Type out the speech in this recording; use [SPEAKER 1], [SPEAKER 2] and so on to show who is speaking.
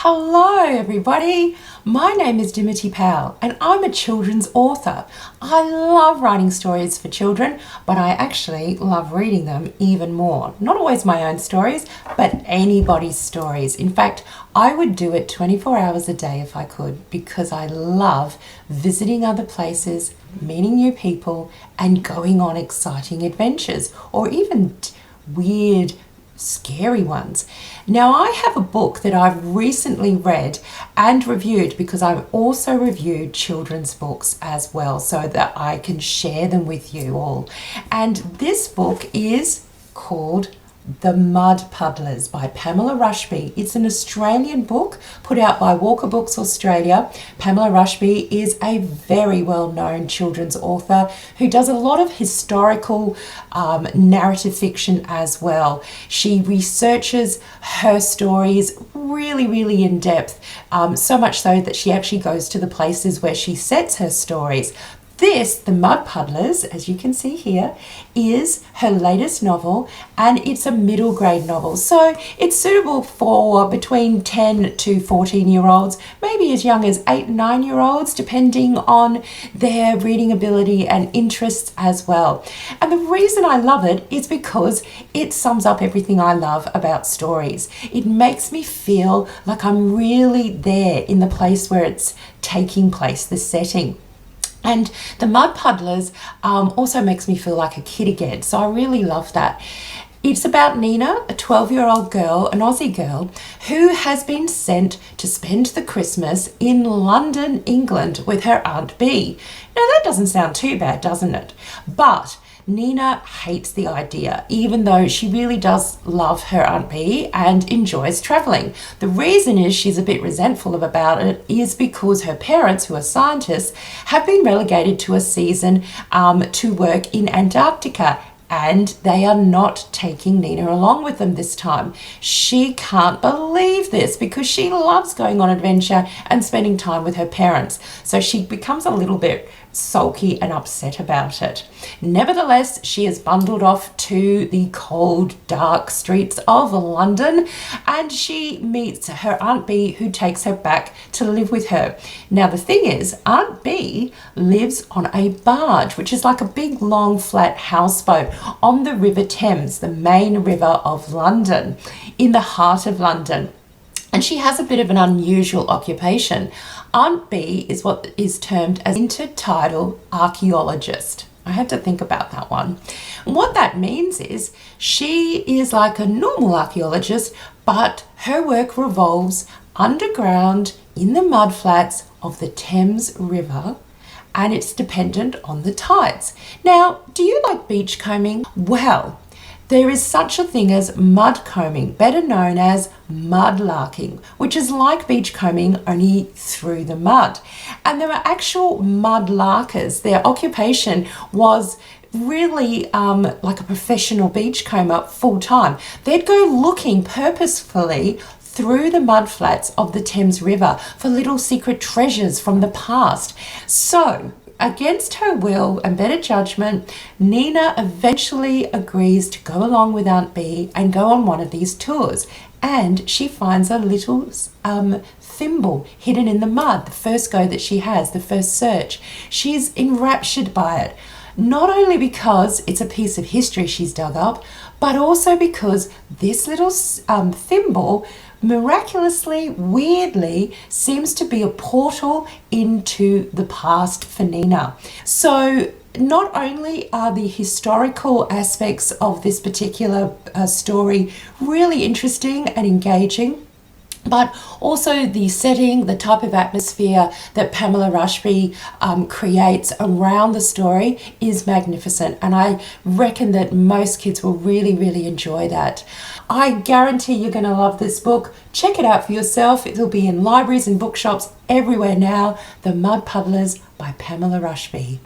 [SPEAKER 1] Hello everybody, my name is Dimity Powell and I'm a children's author. I love writing stories for children, but I actually love reading them even more. Not always my own stories, but anybody's stories. In fact, I would do it 24 hours a day if I could, because I love visiting other places, meeting new people and going on exciting adventures, or even weird scary ones. Now, I have a book that I've recently read and reviewed, because I've also reviewed children's books as well, so that I can share them with you all. And this book is called The Mud Puddlers by Pamela Rushby. It's an Australian book put out by Walker Books Australia. Pamela Rushby is a very well-known children's author who does a lot of historical narrative fiction as well. She researches her stories really in depth, so much so that she actually goes to the places where she sets her stories. This, The Mud Puddlers, as you can see here, is her latest novel, and it's a middle grade novel. So it's suitable for between 10 to 14-year-olds, maybe as young as 8 and 9-year-olds, depending on their reading ability and interests as well. And the reason I love it is because it sums up everything I love about stories. It makes me feel like I'm really there in the place where it's taking place, the setting. And The Mud Puddlers also makes me feel like a kid again, so I really love that. It's about Nina, a 12-year-old girl, an Aussie girl, who has been sent to spend the Christmas in London, England with her Aunt Bee. Now that doesn't sound too bad, doesn't it? But Nina hates the idea, even though she really does love her Aunt Bee and enjoys travelling. The reason is she's a bit resentful about it is because her parents, who are scientists, have been relegated to a season to work in Antarctica, and they are not taking Nina along with them this time. She can't believe this because she loves going on adventure and spending time with her parents. So she becomes a little bit sulky and upset about it. Nevertheless, she is bundled off to the cold, dark streets of London, and she meets her Aunt Bee, who takes her back to live with her. Now, the thing is, Aunt Bee lives on a barge, which is like a big, long, flat houseboat on the River Thames, the main river of London, in the heart of London. And she has a bit of an unusual occupation. Aunt Bee is what is termed as intertidal archaeologist. I had to think about that one. And what that means is she is like a normal archaeologist, but her work revolves underground in the mudflats of the Thames River, and it's dependent on the tides. Now, do you like beachcombing? Well, there is such a thing as mudcombing, better known as mudlarking, which is like beachcombing only through the mud. And there were actual mudlarkers. Their occupation was really like a professional beachcomber full time. They'd go looking purposefully through the mudflats of the Thames River for little secret treasures from the past. So, against her will and better judgment, Nina eventually agrees to go along with Aunt Bee and go on one of these tours. And she finds a little thimble hidden in the mud, the first go that she has, the first search. She's enraptured by it, not only because it's a piece of history she's dug up, but also because this little thimble miraculously, weirdly, seems to be a portal into the past for Nina. So not only are the historical aspects of this particular story really interesting and engaging, but also the setting, the type of atmosphere that Pamela Rushby creates around the story is magnificent. And I reckon that most kids will really enjoy that. I guarantee you're going to love this book. Check it out for yourself. It'll be in libraries and bookshops everywhere now. The Mud Puddlers by Pamela Rushby.